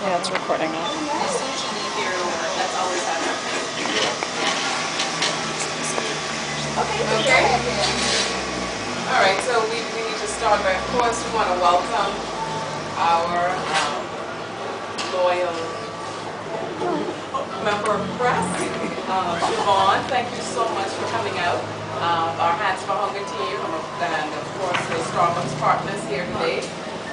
Yeah, it's recording now. As soon as you leave here to work, that's always happening. Okay. All right, so we need to start by, of course, we want to welcome our loyal member of press, Siobhan. Thank you so much for coming out. Our Hands for Hunger team, and of course the Starbucks partners here today.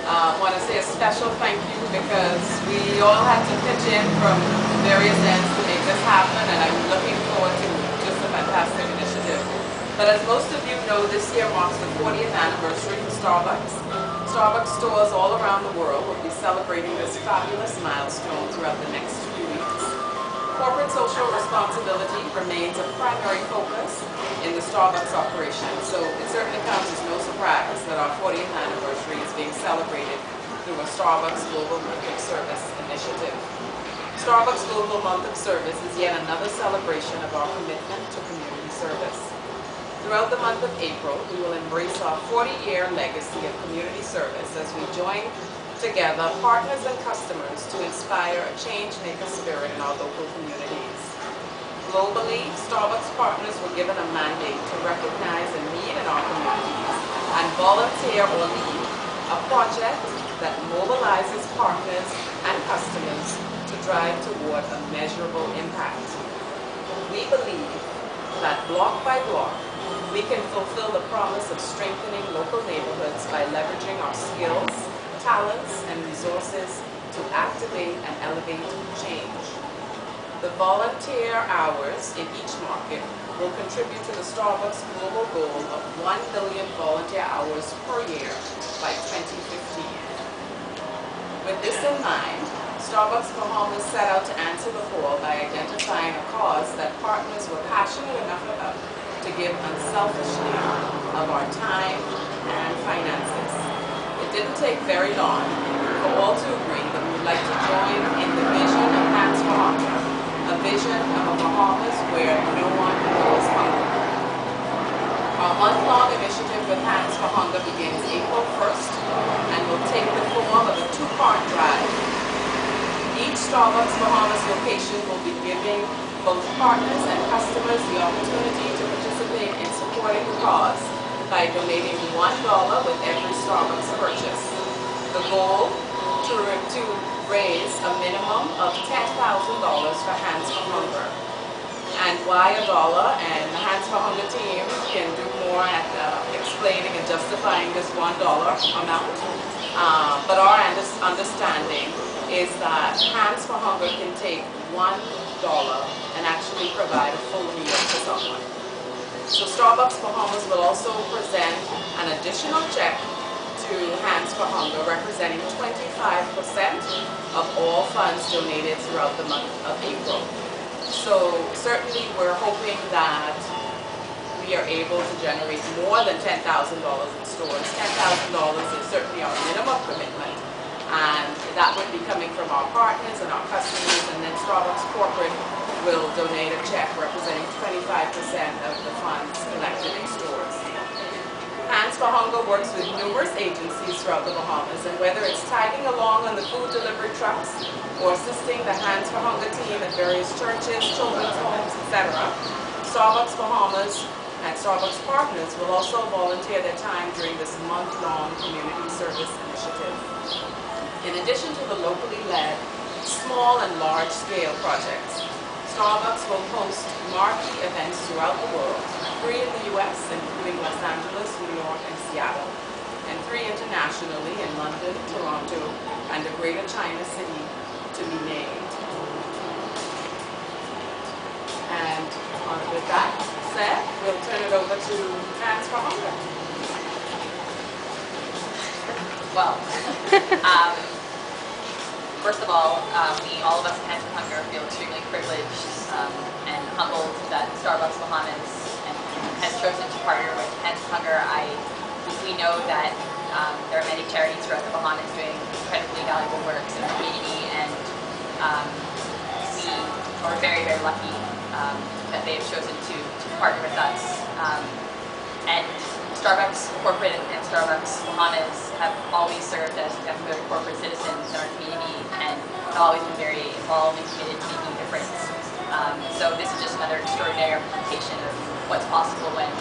I want to say a special thank you because we all had to pitch in from various ends to make this happen, and I'm looking forward to just a fantastic initiative. But as most of you know, this year marks the 40th anniversary for Starbucks. Starbucks stores all around the world will be celebrating this fabulous milestone throughout the next few weeks. Corporate social responsibility remains a primary focus in the Starbucks operation, so it certainly comes as no surprise that our 40th anniversary is being celebrated through a Starbucks Global Month of Service initiative. Starbucks Global Month of Service is yet another celebration of our commitment to community service. Throughout the month of April, we will embrace our 40-year legacy of community service as we join together partners and customers to inspire a change-maker spirit in our local communities. Globally, Starbucks partners were given a mandate to recognize a need in our communities and volunteer or lead a project that mobilizes partners and customers to drive toward a measurable impact. We believe that block by block, we can fulfill the promise of strengthening local neighborhoods by leveraging our skills, talents, and resources to activate and elevate change. The volunteer hours in each market will contribute to the Starbucks global goal of 1 million volunteer hours per year by 2015. With this in mind, Starbucks Bahamas set out to answer the call by identifying a cause that partners were passionate enough about to give unselfishly of our time and finances. It didn't take very long for all to agree that we would like to join in the vision of Hands for Hunger, a vision of a Bahamas where no one goes hungry. Our month-long initiative with Hands for Hunger begins April 1st and will take the form of a two-part drive. Each Starbucks Bahamas location will be giving both partners and customers the opportunity to participate in supporting the cause by donating $1 with every Starbucks purchase. The goal to raise a minimum of $10,000 for Hands for Hunger. And why $1? And the Hands for Hunger team can do more at explaining and justifying this $1 amount. But our understanding is that Hands for Hunger can take $1 and actually provide a full meal for someone. So Starbucks Bahamas will also present an additional check to Hands for Hunger representing 25% of all funds donated throughout the month of April. So certainly we're hoping that we are able to generate more than $10,000 in stores. $10,000 is certainly our minimum commitment, and that would be coming from our partners and our customers, and then Starbucks Corporate will donate a check representing 25% of the funds collected in stores. Hands for Hunger works with numerous agencies throughout the Bahamas, and whether it's tagging along on the food delivery trucks or assisting the Hands for Hunger team at various churches, children's homes, etc., Starbucks Bahamas and Starbucks partners will also volunteer their time during this month-long community service initiative. In addition to the locally led, small and large-scale projects, Starbucks will host marquee events throughout the world, 3 in the U.S., including Los Angeles, New York, and Seattle, and 3 internationally in London, Toronto, and the Greater China City to be named. And with that said, we'll turn it over to Hands for Hunger. Well, first of all, all of us at Hands for Hunger feel extremely privileged and humbled that Starbucks Bahamas has chosen to partner with Hands for Hunger. We know that there are many charities throughout the Bahamas doing incredibly valuable work in the community, and we are very, very lucky that they have chosen to partner with us. And Starbucks Corporate and Starbucks Bahamas have always served as exemplary corporate citizens in our community and always been very involved and committed to making a difference. So this is just another extraordinary representation of what's possible when,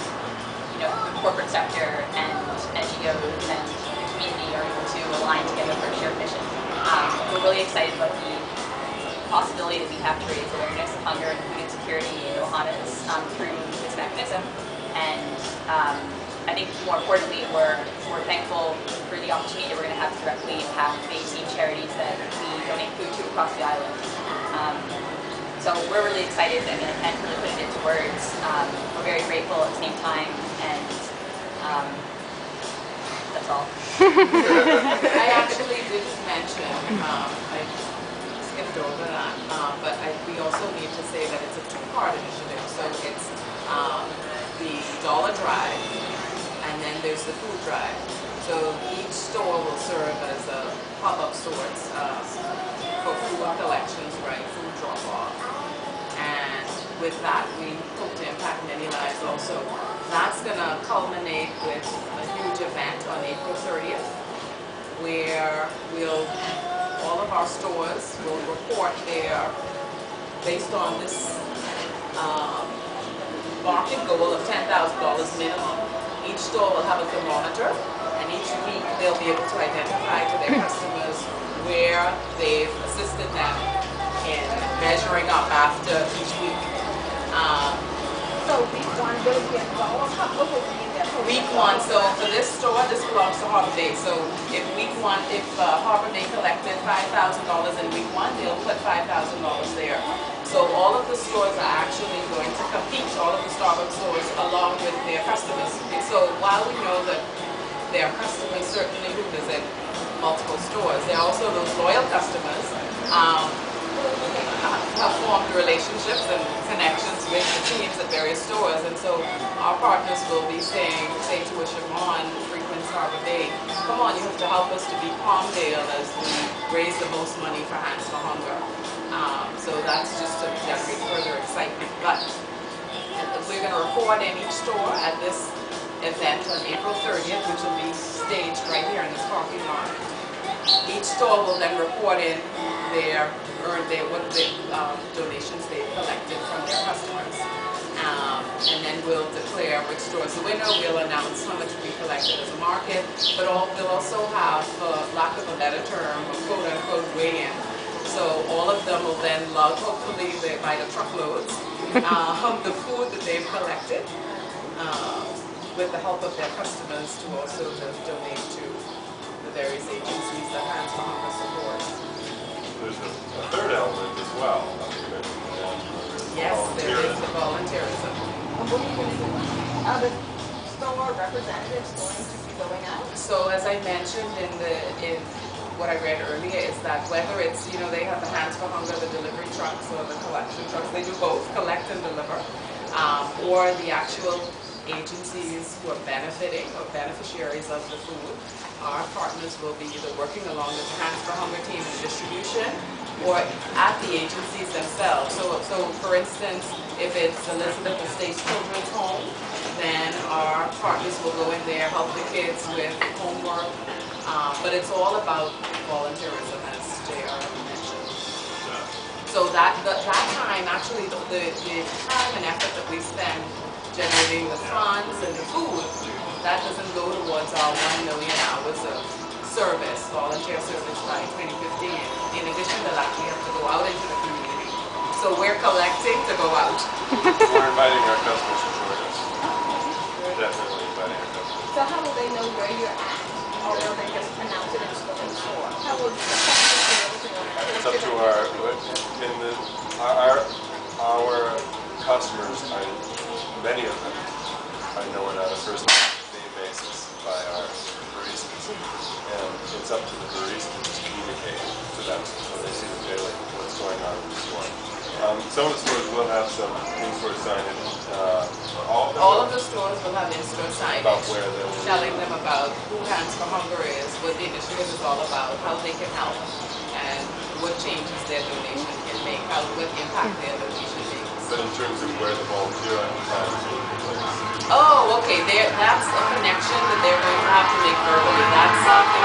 you know, the corporate sector and NGOs and the community are able to align together for a shared mission. We're really excited about the possibility that we have to raise awareness of hunger and food insecurity in Ohana's through this mechanism. And I think more importantly, we're thankful for the opportunity that we're going to have to directly impact the 18 charities that we donate food to across the island. So we're really excited and really put it into words. We're very grateful at the same time, and that's all. I actually did mention, I skipped over that, but we also need to say that it's a two-part initiative. So it's the dollar drive, and then there's the food drive. So each store will serve as a hub of sorts for food collections, right, food drop-off. And with that, we hope to impact many lives also. That's going to culminate with a huge event on April 30th, where all of our stores will report based on this market goal of $10,000 minimum. Each store will have a thermometer, and each week they'll be able to identify to their customers where they've assisted them in measuring up after each week. So week one will be involved. What will be in there? Week one, so for this store, this belongs to Harbor Day. So if Harbor Day collected $5,000 in week one, they'll put $5,000 there. So all of the stores are actually going to compete, all of the Starbucks stores, along with their customers. So while we know that their customers certainly who visit multiple stores, there are also those loyal customers have formed relationships and connections with the teams at various stores. And so our partners will be say to a Siobhan, frequent Harbor Day, come on, you have to help us to be Palmdale as we raise the most money for Hands for Hunger. So that's just to generate further excitement. But we're going to report in each store at this event on April 30th, which will be staged right here in this parking lot. Each store will then report in what donations they've collected from their customers. And then we'll declare which store is the winner. We'll announce how much we collected as a market, but they'll also have, for lack of a better term, a quote-unquote weigh-in. So all of them will then lug, hopefully by the truckloads, the food that they've collected, with the help of their customers to also donate to the various agencies that Hands for Hunger supports. There's a third element as well. Yes, there is the volunteerism. And what are you going to do? Are the store representatives going to be going out? So as I mentioned in what I read earlier, is that whether it's, they have the Hands for Hunger, the delivery trucks or the collection trucks, they do both, collect and deliver, or the actual agencies who are benefiting or beneficiaries of the food. Our partners will be either working along with the Hands for Hunger team in distribution or at the agencies themselves. So for instance, if it's Elizabeth Estates Children's Home, then our partners will go in there, help the kids with homework. But it's all about volunteerism, as JR mentioned. So that time, actually, the time and effort that we spend generating the funds and the food, that doesn't go towards our 1 million hours of service, volunteer service by 2015. In addition to that, we have to go out into the community. So we're collecting to go out. We're inviting our customers to join us. We're definitely inviting our customers. So how will they know where you're at? Or will they just announce it in store? How will the customers be able to know? It's up to our customers, many of them are known on a first name basis by our baristas. And it's up to the baristas to communicate to them so they see them daily what's going on in the store. Some of the stores will have some in-store signage. All of the stores will have in-store signage about where they'll telling them about who Hands for Hunger is, what the initiative is all about, how they can help, and what changes their donation can make, what impact their donation makes. But in terms of where the volunteer time will take place. Oh, okay. That's a connection that they're going to have to make verbally. That's something.